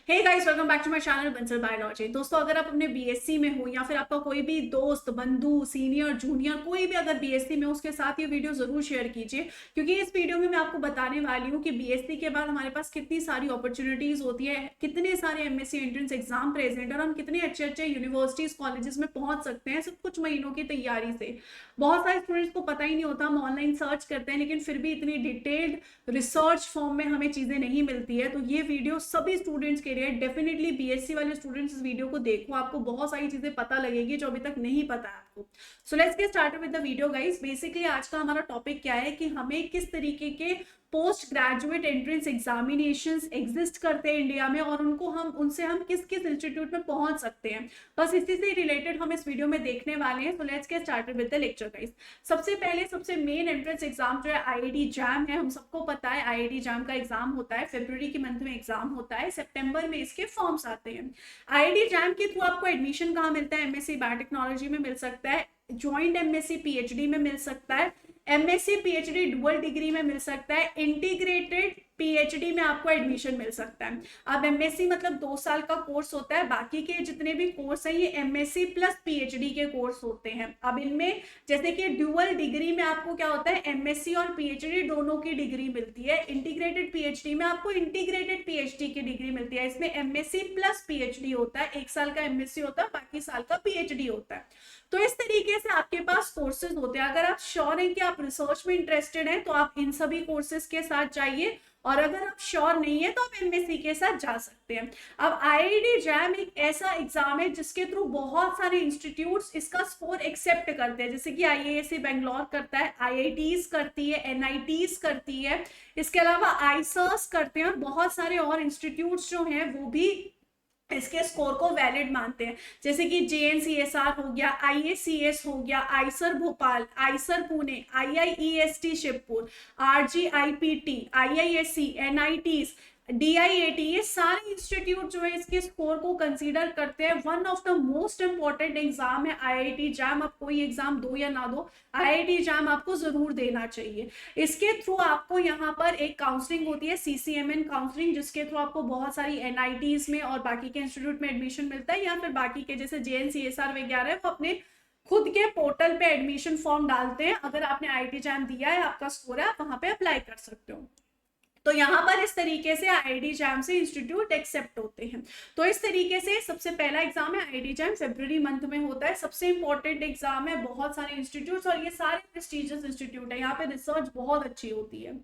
Hey guys, welcome back to my channel Bansal biology. दोस्तों, अगर आप अपने बीएससी में हो या फिर आपका कोई भी दोस्त, बंधु, सीनियर, जूनियर कोई भी अगर बीएससी में हो, उसके साथ ये वीडियो जरूर शेयर कीजिए, क्योंकि इस वीडियो में मैं आपको बताने वाली हूँ कि बीएससी के बाद हमारे पास कितनी सारी अपॉर्चुनिटीज होती है, कितने सारे एमएससी एंट्रेंस एग्जाम प्रेजेंट और हम कितने अच्छे अच्छे यूनिवर्सिटीज कॉलेजेस में पहुंच सकते हैं सिर्फ कुछ महीनों की तैयारी से। बहुत सारे स्टूडेंट्स को पता ही नहीं होता, हम ऑनलाइन सर्च करते हैं लेकिन फिर भी इतनी डिटेल्ड रिसर्च फॉर्म में हमें चीजें नहीं मिलती है। तो ये वीडियो सभी स्टूडेंट्स के लिए, डेफिनेटली बीएससी वाले स्टूडेंट्स इस वीडियो को देखो, आपको बहुत सारी चीजें पता लगेगी जो अभी तक नहीं पता है आपको। So let's get started with the video guys. Basically आज का हमारा टॉपिक क्या है कि हमें किस तरीके के post graduate entrance examinations exist करते हैं इंडिया में और उनसे हम किस किस इंस्टीट्यूट में पहुंच सकते हैं, बस इसी से रिलेटेड हम इस वीडियो में देखने वाले हैं। So let's get started with the lecture guys. सबसे पहले सबसे मेन एंट्रेंस एग्जाम जो है आईआईटी जैम है। हम सबको पता है आईआईटी जैम का एग्जाम होता है, फरवरी के मंथ में एग्जाम होता है, सितंबर में इसके फॉर्म्स आते हैं। आईआईटी जैम के थ्रू आपको एडमिशन कहाँ मिलता है? एमएससी बायोटेक्नोलॉजी में मिल सकता है, ज्वाइंट एमएससी पीएचडी में मिल सकता है, एमएससी पीएचडी डुअल डिग्री में मिल सकता है, इंटीग्रेटेड पीएचडी में आपको एडमिशन मिल सकता है। अब एमएससी मतलब 2 साल का कोर्स होता है, बाकी के जितने भी कोर्स हैं ये एमएससी प्लस पीएचडी के कोर्स होते हैं। अब इनमें जैसे कि ड्यूअल डिग्री में आपको क्या होता है, एमएससी और पीएचडी दोनों की डिग्री मिलती है। इंटीग्रेटेड पीएचडी में आपको इंटीग्रेटेड पीएचडी की डिग्री मिलती है। इसमें एमएससी प्लस पीएचडी होता है, 1 साल का एमएससी होता है, बाकी साल का पीएचडी होता है। तो इस तरीके से आपके पास कोर्सेज होते हैं। अगर आप श्योर हैं कि आप रिसर्च में इंटरेस्टेड हैं तो आप इन सभी कोर्सेज के साथ जाइए, और अगर आप श्योर नहीं है तो आप एमएससी के साथ जा सकते हैं। अब आईआईटी जैम एक ऐसा एग्जाम है जिसके थ्रू बहुत सारे इंस्टीट्यूट्स इसका स्कोर एक्सेप्ट करते हैं, जैसे कि आईआईएससी बेंगलोर करता है, आईआईटीज करती है, एनआईटीज करती है, इसके अलावा आईसर्स करते हैं, और बहुत सारे और इंस्टीट्यूट्स जो हैं वो भी इसके स्कोर को वैलिड मानते हैं, जैसे कि जेएनसीएसआर हो गया, आईएसीएस हो गया, IISER Bhopal, IISER Pune, IIEST Shivpur, RGIPT, IISc, NITs, DIAT, ये सारे इंस्टीट्यूट जो है इसके स्कोर को कंसीडर करते हैं। One of the most important exam है आईआईटी जैम। आप कोई एग्जाम दो या ना दो, आईआईटी जैम आपको जरूर देना चाहिए। इसके थ्रू आपको यहाँ पर एक काउंसलिंग होती है, सीसीएमएन काउंसलिंग, जिसके थ्रू आपको बहुत सारी एनआईटीज में और बाकी के इंस्टीट्यूट में एडमिशन मिलता है, या फिर बाकी के जैसे जेएनसीएसआर वगैरह है वो अपने खुद के पोर्टल पे एडमिशन फॉर्म डालते हैं। अगर आपने आईआईटी जैम दिया है, आपका स्कोर है, आप वहां पे अप्लाई कर सकते हो। तो यहाँ पर इस तरीके से आईआईटी जैम से इंस्टीट्यूट एक्सेप्ट होते हैं। तो इस तरीके से सबसे पहला एग्जाम है आईआईटी जैम, फरवरी मंथ में होता है, सबसे इंपॉर्टेंट एग्जाम है, बहुत सारे इंस्टीट्यूट्स और ये सारे प्रेस्टिजियस इंस्टीट्यूट है, यहाँ पे रिसर्च बहुत अच्छी होती है।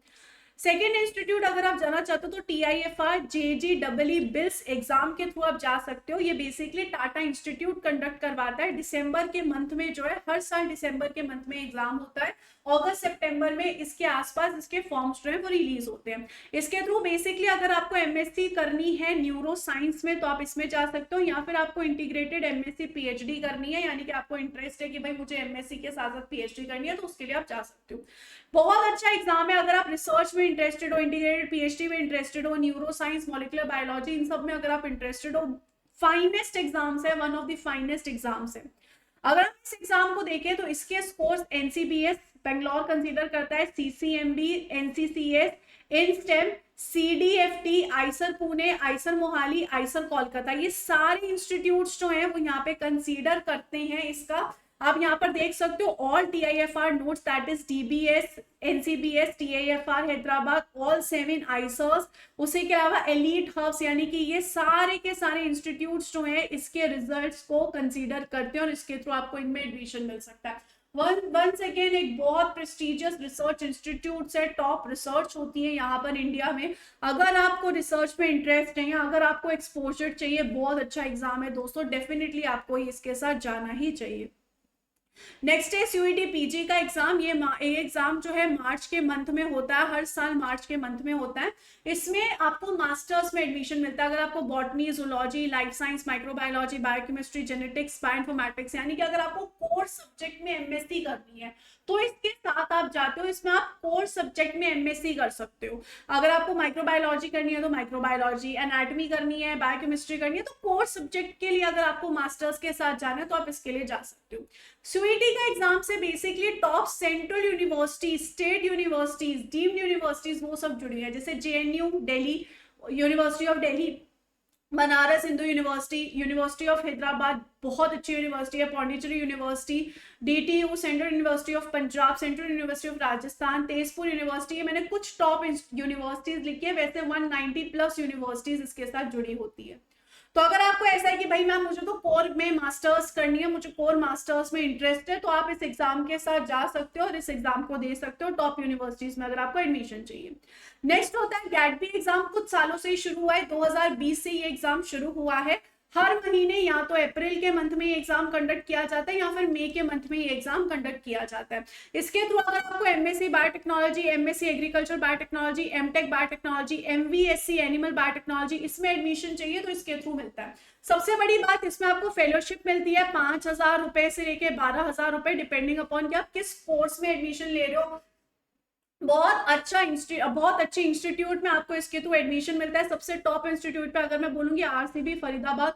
सेकेंड इंस्टीट्यूट अगर आप जाना चाहते हो तो टीआईएफआर जेजीडब्ल्यू बिल्स एग्जाम के थ्रू आप जा सकते हो। ये बेसिकली टाटा इंस्टीट्यूट कंडक्ट करवाता है। दिसंबर के मंथ में जो है, हर साल दिसंबर के मंथ में एग्जाम होता है, अगस्त सितंबर में इसके आसपास इसके फॉर्म्स जो है वो रिलीज होते हैं। इसके थ्रू बेसिकली अगर आपको एमएससी करनी है न्यूरो साइंस में तो आप इसमें जा सकते हो, या फिर आपको इंटीग्रेटेड एमएससी पीएचडी करनी है, यानी कि आपको इंटरेस्ट है कि भाई मुझे एमएससी के साथ साथ पीएचडी करनी है, तो उसके लिए आप जा सकते हो। बहुत अच्छा एग्जाम है। अगर आप रिसर्च में इंटरेस्टेड हो, इंटीग्रेटेड पीएचडी में इंटरेस्टेड हो, न्यूरो साइंस, मॉलिक्यूलर बायोलॉजी, इन सब में अगर आप इंटरेस्टेड हो, फाइनेस्ट एग्जाम्स है, one of the finest exams है। अगर आप इस एग्जाम को देखें तो इसके स्कोर्स एनसीबीएस बेंगलोर कंसीडर करता है, CCMB, NCCS, inStem, CDFT, IISER Pune, IISER Mohali, IISER Kolkata, ये सारे इंस्टीट्यूट्स जो हैं वो यहाँ पे कंसीडर करते हैं इसका। आप यहाँ पर देख सकते हो all TIFR notes, that is DBS, NCBS, TIFR Hyderabad, all 7 आईसर्स, उसी के अलावा एलीट हब्स, यानी कि ये सारे के सारे इंस्टीट्यूट्स जो हैं इसके रिजल्ट्स को कंसीडर करते हैं और इसके थ्रू आपको इनमें एडमिशन मिल सकता है। वंस अगेन एक बहुत प्रेस्टिजियस रिसर्च इंस्टीट्यूट है, टॉप रिसर्च होती है यहाँ पर इंडिया में। अगर आपको रिसर्च में इंटरेस्ट है या अगर आपको एक्सपोजर चाहिए, बहुत अच्छा एग्जाम है दोस्तों, डेफिनेटली आपको इसके साथ जाना ही चाहिए। नेक्स्ट है सीयूईटी पीजी का एग्जाम। ये एग्जाम जो है मार्च के मंथ में होता है, हर साल मार्च के मंथ में होता है। इसमें आपको मास्टर्स में एडमिशन मिलता है। अगर आपको botany, zoology, life science, microbiology, biochemistry, genetics, bioinformatics, यानी कि अगर आपको कोर सब्जेक्ट में एमएससी करनी है तो इसके साथ आप जाते हो, इसमें आप कोर सब्जेक्ट में एमएससी कर सकते हो। अगर आपको माइक्रोबायोलॉजी करनी है तो माइक्रोबायोलॉजी, एनाटॉमी करनी है, बायोकेमिस्ट्री करनी है, तो कोर सब्जेक्ट के लिए अगर आपको मास्टर्स के साथ जाना है तो आप इसके लिए जा सकते हो। सीयूईटी का एग्जाम से basically top central universities, state universities, deemed universities वो सब जुड़ी है, जैसे JNU Delhi, university of Delhi, Banaras Hindu university, university of Hyderabad बहुत अच्छी यूनिवर्सिटी है, Pondicherry university, DTU central university of Punjab, central university of Rajasthan, Tezpur university है। मैंने कुछ टॉप यूनिवर्सिटीज लिखी है, वैसे 190 प्लस यूनिवर्सिटीज इसके साथ जुड़ी होती है। तो अगर आपको ऐसा है कि भाई मैम मुझे तो कोर में मास्टर्स करनी है, मुझे कोर मास्टर्स में इंटरेस्ट है, तो आप इस एग्जाम के साथ जा सकते हो और इस एग्जाम को दे सकते हो टॉप यूनिवर्सिटीज में अगर आपको एडमिशन चाहिए। नेक्स्ट होता है गैट बी एग्जाम, कुछ सालों से ही शुरू हुआ है, 2020 से ये एग्जाम शुरू हुआ है। हर महीने या तो अप्रैल के मंथ में ये एग्जाम कंडक्ट किया जाता है या फिर मई के मंथ में ये एग्जाम कंडक्ट किया जाता है। इसके थ्रू अगर आपको MSc biotechnology, MSc agriculture biotechnology, MTech biotechnology, MVSc animal biotechnology इसमें एडमिशन चाहिए तो इसके थ्रू मिलता है। सबसे बड़ी बात, इसमें आपको फेलोशिप मिलती है 5,000 रुपए से लेके 12,000 रुपए, डिपेंडिंग अपॉन कि आप किस कोर्स में एडमिशन ले रहे हो। बहुत अच्छे इंस्टीट्यूट में आपको इसके थ्रू एडमिशन मिलता है। सबसे टॉप इंस्टीट्यूट पे अगर मैं बोलूंगी आरसीबी फरीदाबाद,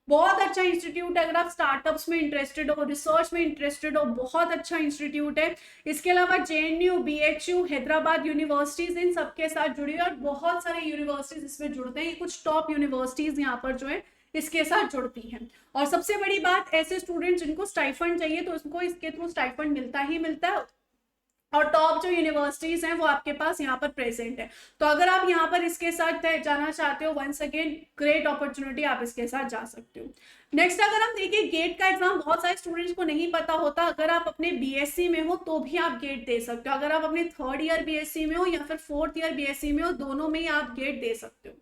बहुत अच्छा इंस्टीट्यूट है। अगर आप स्टार्टअप्स में इंटरेस्टेड हो, रिसर्च में इंटरेस्टेड हो, बहुत अच्छा इंस्टीट्यूट है। इसके अलावा JNU, BHU, Hyderabad universities in सबके साथ जुड़ी है और बहुत सारे यूनिवर्सिटीज इसमें जुड़ते हैं। ये कुछ टॉप यूनिवर्सिटीज यहाँ पर जो है इसके साथ जुड़ती हैं। और सबसे बड़ी बात, ऐसे स्टूडेंट जिनको स्टाइफंड चाहिए तो उसको इसके थ्रू स्टाइफंड मिलता ही मिलता है और टॉप जो यूनिवर्सिटीज हैं वो आपके पास यहाँ पर प्रेजेंट है। तो अगर आप यहाँ पर इसके साथ जाना चाहते हो, वंस अगेन ग्रेट अपॉर्चुनिटी, आप इसके साथ जा सकते हो। नेक्स्ट अगर हम देखिए गेट का एग्जाम, बहुत सारे स्टूडेंट्स को नहीं पता होता, अगर आप अपने बीएससी में हो तो भी आप गेट दे सकते हो। अगर आप अपने 3rd ईयर बीएससी में हो या फिर 4th ईयर बीएससी में हो, दोनों में ही आप गेट दे सकते हो।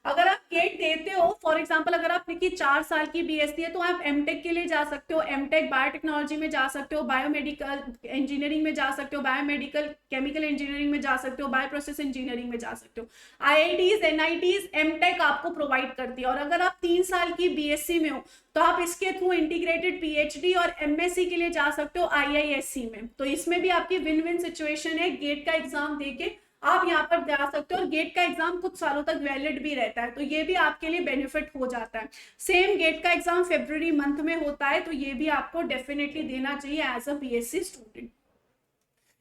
अगर आप गेट देते हो, फॉर एग्जांपल अगर आपने 4 साल की बीएससी है तो आप एमटेक के लिए जा सकते हो, एमटेक बायोटेक्नोलॉजी में जा सकते हो, बायोमेडिकल इंजीनियरिंग में जा सकते हो, बायोमेडिकल केमिकल इंजीनियरिंग में जा सकते हो, बायो प्रोसेस इंजीनियरिंग में जा सकते हो। आईआईटीज, एनआईटीज एमटेक आपको प्रोवाइड करती है। और अगर आप 3 साल की बीएससी में हो तो आप इसके थ्रू इंटीग्रेटेड पीएचडी और एमएससी के लिए जा सकते हो आईआईएससी में। तो इसमें भी आपकी विन विन सिचुएशन है, गेट का एग्जाम देके आप यहाँ पर जा सकते हो और गेट का एग्जाम कुछ सालों तक वैलिड भी रहता है, तो ये भी आपके लिए बेनिफिट हो जाता है। सेम गेट का एग्जाम फरवरी मंथ में होता है, तो ये भी आपको डेफिनेटली देना चाहिए एज अ बीएससी स्टूडेंट।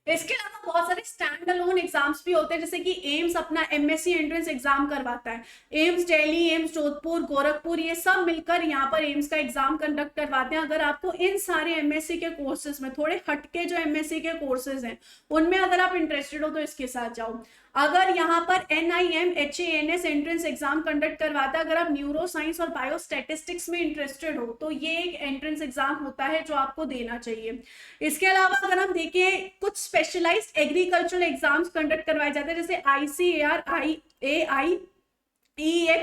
इसके अलावा बहुत सारे स्टैंड अलोन एग्जाम्स भी होते हैं, जैसे कि एम्स अपना एमएससी एंट्रेंस एग्जाम करवाता है। एम्स दिल्ली, एम्स जोधपुर, गोरखपुर, ये सब मिलकर यहाँ पर एम्स का एग्जाम कंडक्ट करवाते हैं। अगर आपको इन सारे एमएससी के कोर्सेज में, थोड़े हटके जो एमएससी के कोर्सेज हैं उनमें अगर आप इंटरेस्टेड हो तो इसके साथ जाओ। अगर यहाँ पर NIMHANS एंट्रेंस एग्जाम कंडक्ट करवाता है, अगर आप न्यूरो साइंस और बायोस्टैटिस्टिक्स में इंटरेस्टेड हो तो ये एक एंट्रेंस एग्जाम होता है जो आपको देना चाहिए। इसके अलावा अगर हम देखें, कुछ स्पेशलाइज्ड एग्रीकल्चरल एग्जाम्स कंडक्ट करवाए जाते हैं, जैसे ICAR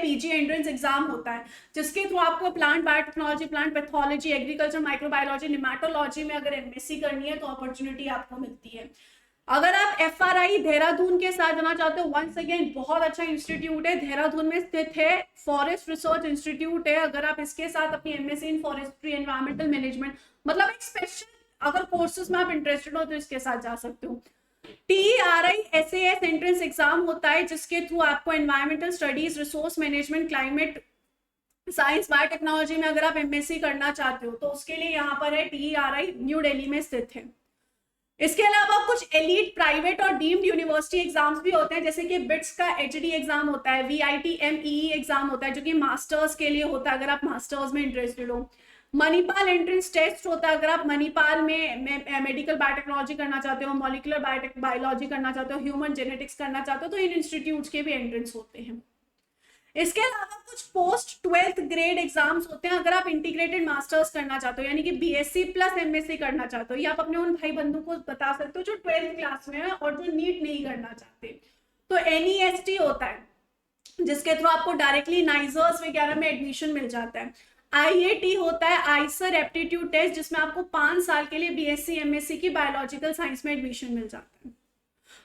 पीजी एंट्रेंस एग्जाम होता है, जिसके थ्रू आपको plant biotechnology, plant pathology, agriculture, microbiology, nematology में अगर एमएससी करनी है तो अपॉर्चुनिटी आपको मिलती है। अगर आप FRI देहरादून के साथ जाना चाहते हो, वंस अगेन बहुत अच्छा इंस्टीट्यूट है, देहरादून में स्थित है, फॉरेस्ट रिसर्च इंस्टीट्यूट है। अगर आप इसके साथ अपनी MSc in forestry environmental management, मतलब एक स्पेशल अगर कोर्सेज में आप इंटरेस्टेड हो तो इसके साथ जा सकते हो। TERI SAS एंट्रेंस एग्जाम होता है, जिसके थ्रू आपको environmental studies, resource management, climate science, biotechnology में अगर आप एमएससी करना चाहते हो तो उसके लिए यहाँ पर है, TERI न्यू दिल्ली में स्थित है। इसके अलावा कुछ एलीट प्राइवेट और डीम्ड यूनिवर्सिटी एग्जाम्स भी होते हैं, जैसे कि बिट्स का HD एग्जाम होता है, VIT-MEE एग्जाम होता है जो कि मास्टर्स के लिए होता है अगर आप मास्टर्स में इंटरेस्टेड हो। मणिपाल एंट्रेंस टेस्ट होता है अगर आप मणिपाल में मेडिकल बायोटेक्नोलॉजी करना चाहते हो, मॉलिकुलर बायोलॉजी करना चाहते हो, ह्यूमन जेनेटिक्स करना चाहते हो, तो इन इंस्टीट्यूट्स के भी एंट्रेंस होते हैं। इसके अलावा कुछ पोस्ट 12th ग्रेड एग्जाम्स होते हैं अगर आप इंटीग्रेटेड मास्टर्स करना चाहते हो, यानी कि BSc प्लस MSc करना चाहते हो, या आप अपने उन भाई बंधु को बता सकते हो जो 12th क्लास में है और जो नीट नहीं करना चाहते। तो NEST होता है जिसके थ्रू आपको डायरेक्टली नाइजर्स वगैरह में एडमिशन मिल जाता है। IAT होता है, आइसर एप्टीट्यूड टेस्ट, जिसमें आपको 5 साल के लिए BSc MSc की बायोलॉजिकल साइंस में एडमिशन मिल जाता है।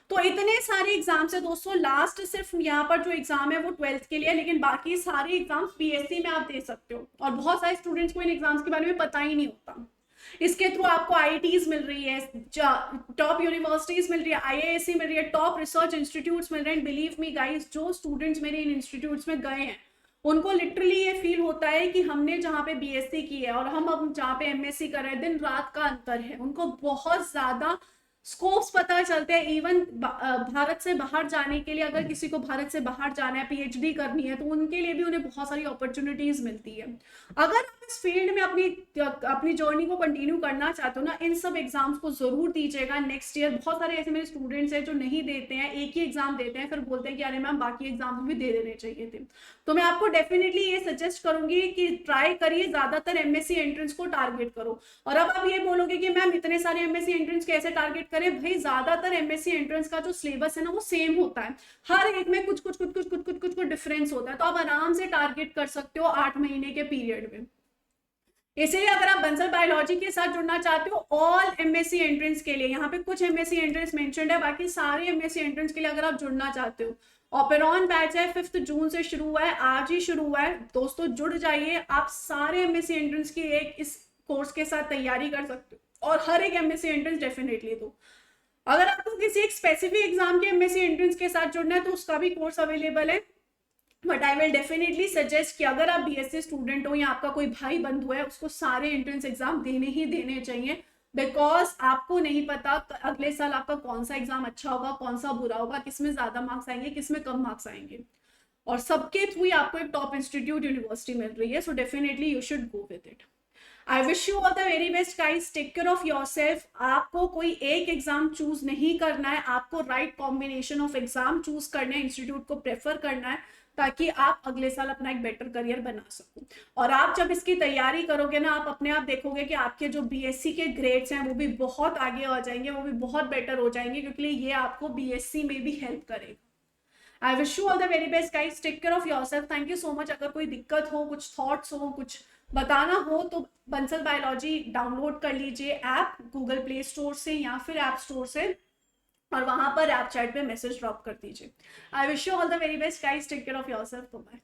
तो इतने सारे एग्जाम्स है दोस्तों, लास्ट सिर्फ यहाँ पर जो एग्जाम है वो 12th के लिए, लेकिन बाकी सारे एग्जाम्स BSc में आप दे सकते हो और बहुत सारे स्टूडेंट्स को इन एग्जाम्स के बारे में पता ही नहीं होता। इसके थ्रू आपको IITs मिल रही है, टॉप यूनिवर्सिटीज मिल रही है, IISc मिल रही है, टॉप रिसर्च इंस्टीट्यूट्स मिल रहे हैं। बिलीव मी गाइस, जो स्टूडेंट्स मेरे इन इंस्टीट्यूट्स में गए हैं उनको लिटरली ये फील होता है कि हमने जहाँ पे BSc की है और हम अब जहाँ पे MSc कर रहे हैं, दिन रात का अंतर है। उनको बहुत ज्यादा स्कोप्स पता चलते हैं। इवन भारत से बाहर जाने के लिए, अगर किसी को भारत से बाहर जाना है, पीएचडी करनी है, तो उनके लिए भी उन्हें बहुत सारी अपॉर्चुनिटीज मिलती है। अगर आप इस फील्ड में अपनी अपनी जर्नी को कंटिन्यू करना चाहते हो ना, इन सब एग्जाम्स को जरूर दीजिएगा नेक्स्ट ईयर। बहुत सारे ऐसे मेरे स्टूडेंट्स हैं जो नहीं देते हैं, एक ही एग्जाम देते हैं, फिर बोलते हैं कि अरे मैम बाकी एग्जाम भी दे देने चाहिए थे। तो मैं आपको डेफिनेटली ये सजेस्ट करूंगी कि ट्राई करिए, ज्यादातर एमएससी एंट्रेंस को टारगेट करो। और अब आप ये बोलोगे कि मैम इतने सारे एमएससी एंट्रेंस कैसे टारगेट करें? भाई ज्यादातर एमएससी एंट्रेंस का जो सिलेबस है ना वो सेम होता है, हर एक में कुछ कुछ कुछ कुछ कुछ कुछ कुछ डिफरेंस होता है, तो आप आराम से टारगेट कर सकते हो 8 महीने के पीरियड में। इसलिए अगर आप बंसल बायोलॉजी के साथ जुड़ना चाहते हो ऑल एमएससी एंट्रेंस के लिए, यहाँ पे कुछ एमएससी एंट्रेंस मेंशन्ड है, बाकी सारे एमएससी एंट्रेंस के लिए अगर आप जुड़ना चाहते हो, ओपेरॉन बैच है 5 जून से शुरू हुआ है, आज ही शुरू हुआ है दोस्तों, जुड़ जाइए। आप सारे एमएससी एंट्रेंस की एक इस कोर्स के साथ तैयारी कर सकते हो, और हर एक एमएससी एंट्रेंस डेफिनेटली दो। अगर आपको किसी एक स्पेसिफिक एग्जाम के एमएससी एंट्रेंस के साथ जुड़ना है तो उसका भी कोर्स अवेलेबल है, but I will definitely suggest कि अगर आप बीएससी स्टूडेंट हो या आपका कोई भाई बंधु है, उसको सारे एंट्रेंस एग्जाम देने ही देने चाहिए, बिकॉज आपको नहीं पता अगले साल आपका कौन सा एग्जाम अच्छा होगा, कौन सा बुरा होगा, किसमें ज्यादा मार्क्स आएंगे, किसमें कम मार्क्स आएंगे, और सबके थ्रू आपको एक टॉप इंस्टीट्यूट यूनिवर्सिटी मिल रही है। So definitely you should go with it. I wish you all the very best guys, take care of yourself. आपको कोई एक एग्जाम चूज नहीं करना है, आपको right combination of exam choose करना है, इंस्टीट्यूट को प्रेफर करना है, ताकि आप अगले साल अपना एक बेटर करियर बना सको। और आप जब इसकी तैयारी करोगे ना, आप अपने आप देखोगे कि आपके जो बीएससी के ग्रेड्स हैं वो भी बहुत आगे आ जाएंगे, वो भी बहुत बेटर हो जाएंगे, क्योंकि ये आपको बीएससी में भी हेल्प करेगा। I wish you all the very best guys, take care of yourself, thank you so much. अगर कोई दिक्कत हो, कुछ थॉट्स हो, कुछ बताना हो, तो बंसल बायोलॉजी डाउनलोड कर लीजिए ऐप गूगल प्ले स्टोर से या फिर ऐप स्टोर से, और वहां पर ऐप चैट पे मैसेज ड्रॉप कर दीजिए। I wish you all the very best guys, take care of yourself, bye.